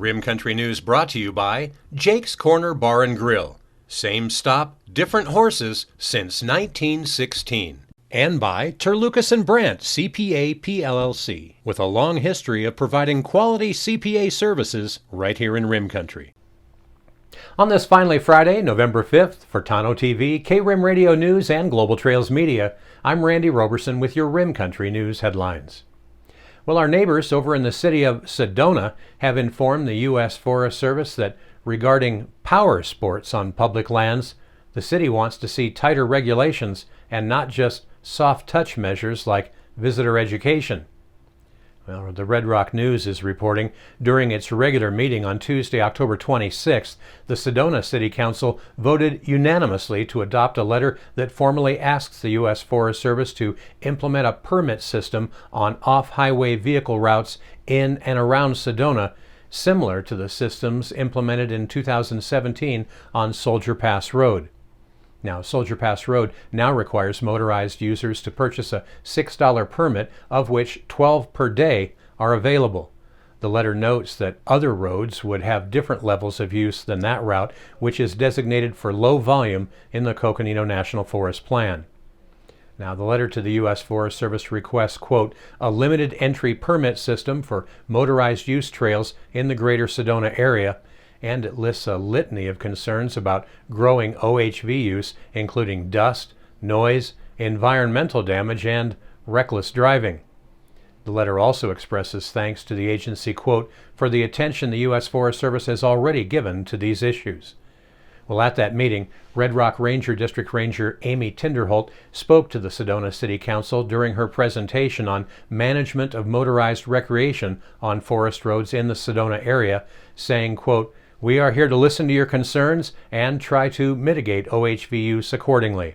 Rim Country News brought to you by Jake's Corner Bar and Grill. Same stop, different horses since 1916. And by Terlucas and Brandt, CPA PLLC, with a long history of providing quality CPA services right here in Rim Country. On this finally Friday, November 5th, for Tonto TV, K-Rim Radio News, and Global Trails Media, I'm Randy Roberson with your Rim Country News headlines. Well, our neighbors over in the city of Sedona have informed the U.S. Forest Service that regarding power sports on public lands, the city wants to see tighter regulations and not just soft touch measures like visitor education. Well, the Red Rock News is reporting during its regular meeting on Tuesday, October 26th, the Sedona City Council voted unanimously to adopt a letter that formally asks the U.S. Forest Service to implement a permit system on off-highway vehicle routes in and around Sedona, similar to the systems implemented in 2017 on Soldier Pass Road. Now, Soldier Pass Road now requires motorized users to purchase a $6 permit, of which 12 per day are available. The letter notes that other roads would have different levels of use than that route, which is designated for low volume in the Tonto National Forest Plan. Now, the letter to the U.S. Forest Service requests, quote, a limited entry permit system for motorized use trails in the greater Sedona area, and it lists a litany of concerns about growing OHV use, including dust, noise, environmental damage, and reckless driving. The letter also expresses thanks to the agency, quote, for the attention the U.S. Forest Service has already given to these issues. Well, at that meeting, Red Rock Ranger District Ranger Amy Tinderholt spoke to the Sedona City Council during her presentation on management of motorized recreation on forest roads in the Sedona area, saying, quote, we are here to listen to your concerns and try to mitigate OHV use accordingly.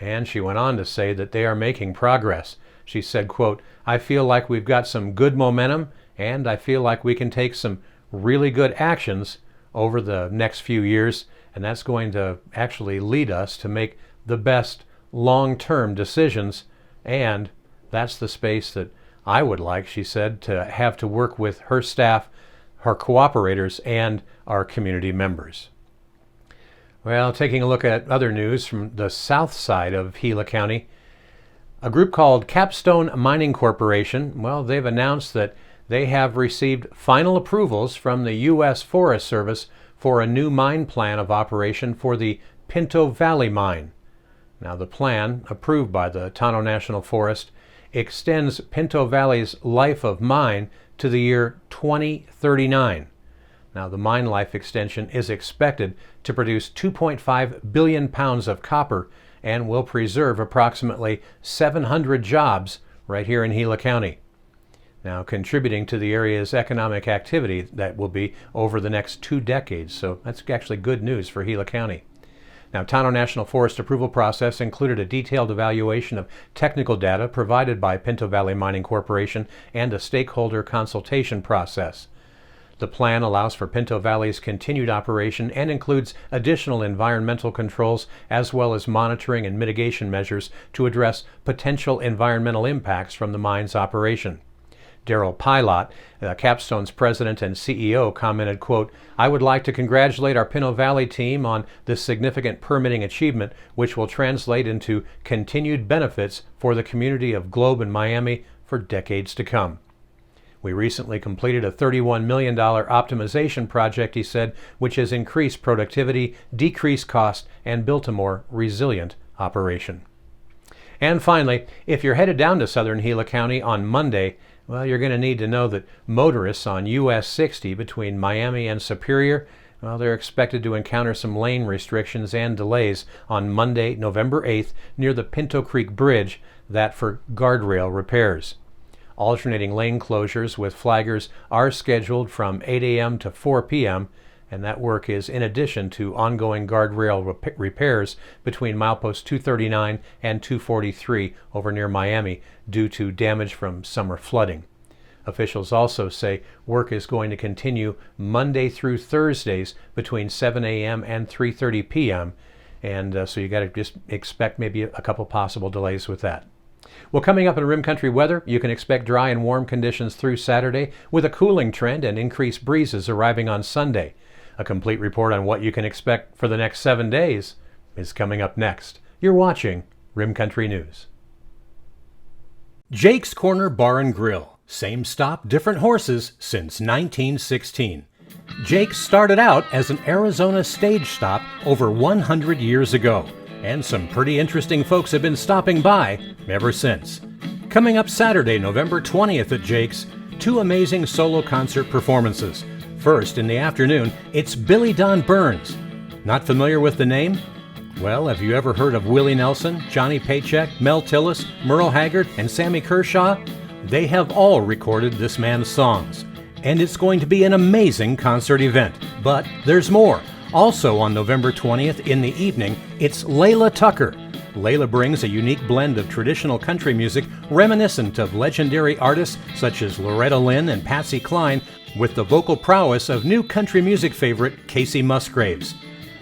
And she went on to say that they are making progress. She said, quote, I feel like we've got some good momentum, and I feel like we can take some really good actions over the next few years, and that's going to actually lead us to make the best long-term decisions, and that's the space that I would like, she said, to have to work with her staff, her cooperators, and our community members. Well, taking a look at other news from the south side of Gila County, a group called Capstone Mining Corporation, well, they've announced that they have received final approvals from the U.S. Forest Service for a new mine plan of operation for the Pinto Valley mine. Now, the plan, approved by the Tonto National Forest, extends Pinto Valley's life of mine to the year 2039. Now, the mine life extension is expected to produce 2.5 billion pounds of copper and will preserve approximately 700 jobs right here in Gila County. Now, contributing to the area's economic activity that will be over the next 2 decades. So that's actually good news for Gila County. Now, Tonto National Forest approval process included a detailed evaluation of technical data provided by Pinto Valley Mining Corporation and a stakeholder consultation process. The plan allows for Pinto Valley's continued operation and includes additional environmental controls as well as monitoring and mitigation measures to address potential environmental impacts from the mine's operation. Daryl Pilot, Capstone's president and CEO, commented, quote, I would like to congratulate our Pinto Valley team on this significant permitting achievement, which will translate into continued benefits for the community of Globe and Miami for decades to come. We recently completed a $31 million optimization project, he said, which has increased productivity, decreased cost, and built a more resilient operation. And finally, if you're headed down to southern Gila County on Monday, well, you're going to need to know that motorists on US 60 between Miami and Superior, well, they're expected to encounter some lane restrictions and delays on Monday, November 8th, near the Pinto Creek Bridge, that for guardrail repairs. Alternating lane closures with flaggers are scheduled from 8 a.m. to 4 p.m., and that work is in addition to ongoing guardrail repairs between mileposts 239 and 243 over near Miami due to damage from summer flooding. Officials also say work is going to continue Monday through Thursdays between 7 a.m. and 3:30 p.m., and so you got to just expect maybe a couple possible delays with that. Well, coming up in Rim Country weather, you can expect dry and warm conditions through Saturday with a cooling trend and increased breezes arriving on Sunday. A complete report on what you can expect for the next 7 days is coming up next. You're watching Rim Country News. Jake's Corner Bar and Grill. Same stop, different horses since 1916. Jake's started out as an Arizona stage stop over 100 years ago, and some pretty interesting folks have been stopping by ever since. Coming up Saturday, November 20th at Jake's, 2 amazing solo concert performances. First, in the afternoon, it's Billy Don Burns. Not familiar with the name? Well, have you ever heard of Willie Nelson, Johnny Paycheck, Mel Tillis, Merle Haggard, and Sammy Kershaw? They have all recorded this man's songs. And it's going to be an amazing concert event. But there's more. Also on November 20th in the evening, it's Layla Tucker. Layla brings a unique blend of traditional country music reminiscent of legendary artists such as Loretta Lynn and Patsy Cline, with the vocal prowess of new country music favorite Casey Musgraves.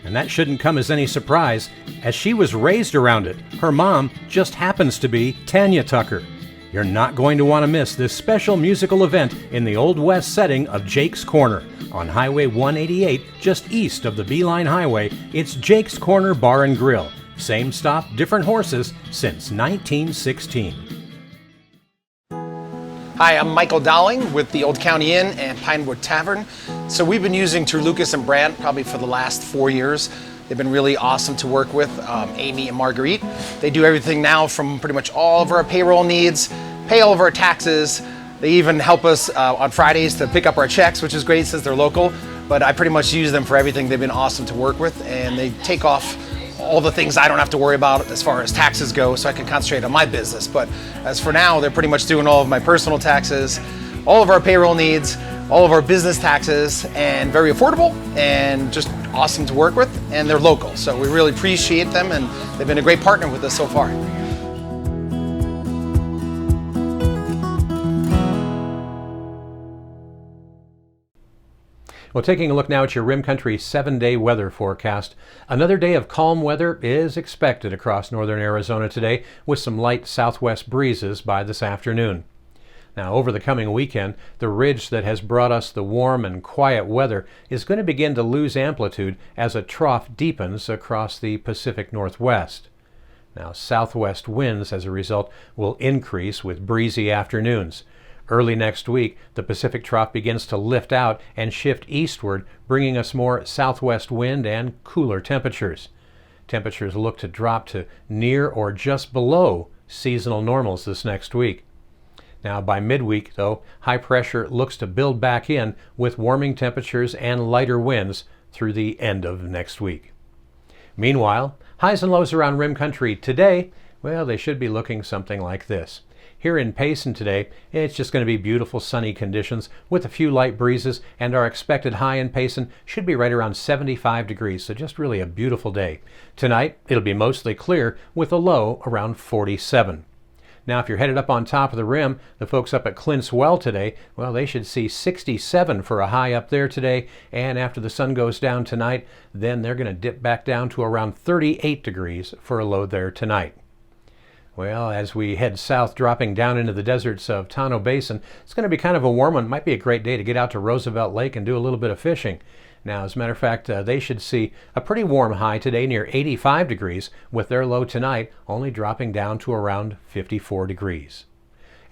And that shouldn't come as any surprise, as she was raised around it. Her mom just happens to be Tanya Tucker. You're not going to want to miss this special musical event in the Old West setting of Jake's Corner. On Highway 188, just east of the Beeline Highway, it's Jake's Corner Bar and Grill. Same stop, different horses since 1916. Hi, I'm Michael Dowling with the Old County Inn and Pinewood Tavern. So we've been using Terlucas and Brandt probably for the last 4 years. They've been really awesome to work with, Amy and Marguerite. They do everything now from pretty much all of our payroll needs, pay all of our taxes. They even help us on Fridays to pick up our checks, which is great since they're local. But I pretty much use them for everything. They've been awesome to work with, and they take off all the things I don't have to worry about as far as taxes go, so I can concentrate on my business. But as for now, they're pretty much doing all of my personal taxes, all of our payroll needs, all of our business taxes, and very affordable and just awesome to work with, and they're local. So we really appreciate them, and they've been a great partner with us so far. Well, taking a look now at your Rim Country 7-day weather forecast. Another day of calm weather is expected across northern Arizona today, with some light southwest breezes by this afternoon. Now, over the coming weekend, the ridge that has brought us the warm and quiet weather is going to begin to lose amplitude as a trough deepens across the Pacific Northwest. Now, southwest winds, as a result, will increase with breezy afternoons. Early next week, the Pacific trough begins to lift out and shift eastward, bringing us more southwest wind and cooler temperatures. Temperatures look to drop to near or just below seasonal normals this next week. Now, by midweek, though, high pressure looks to build back in with warming temperatures and lighter winds through the end of next week. Meanwhile, highs and lows around Rim Country today, well, they should be looking something like this. Here in Payson today, it's just going to be beautiful sunny conditions with a few light breezes, and our expected high in Payson should be right around 75 degrees, so just really a beautiful day. Tonight, it'll be mostly clear with a low around 47. Now, if you're headed up on top of the rim, the folks up at Clint's Well today, well, they should see 67 for a high up there today, and after the sun goes down tonight, then they're going to dip back down to around 38 degrees for a low there tonight. Well, as we head south, dropping down into the deserts of Tonto Basin, it's going to be kind of a warm one. It might be a great day to get out to Roosevelt Lake and do a little bit of fishing. Now, as a matter of fact, they should see a pretty warm high today near 85 degrees, with their low tonight only dropping down to around 54 degrees.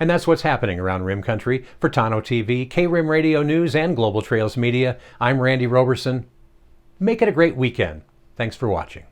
And that's what's happening around Rim Country. For Tonto TV, K-Rim Radio News, and Global Trails Media, I'm Randy Roberson. Make it a great weekend. Thanks for watching.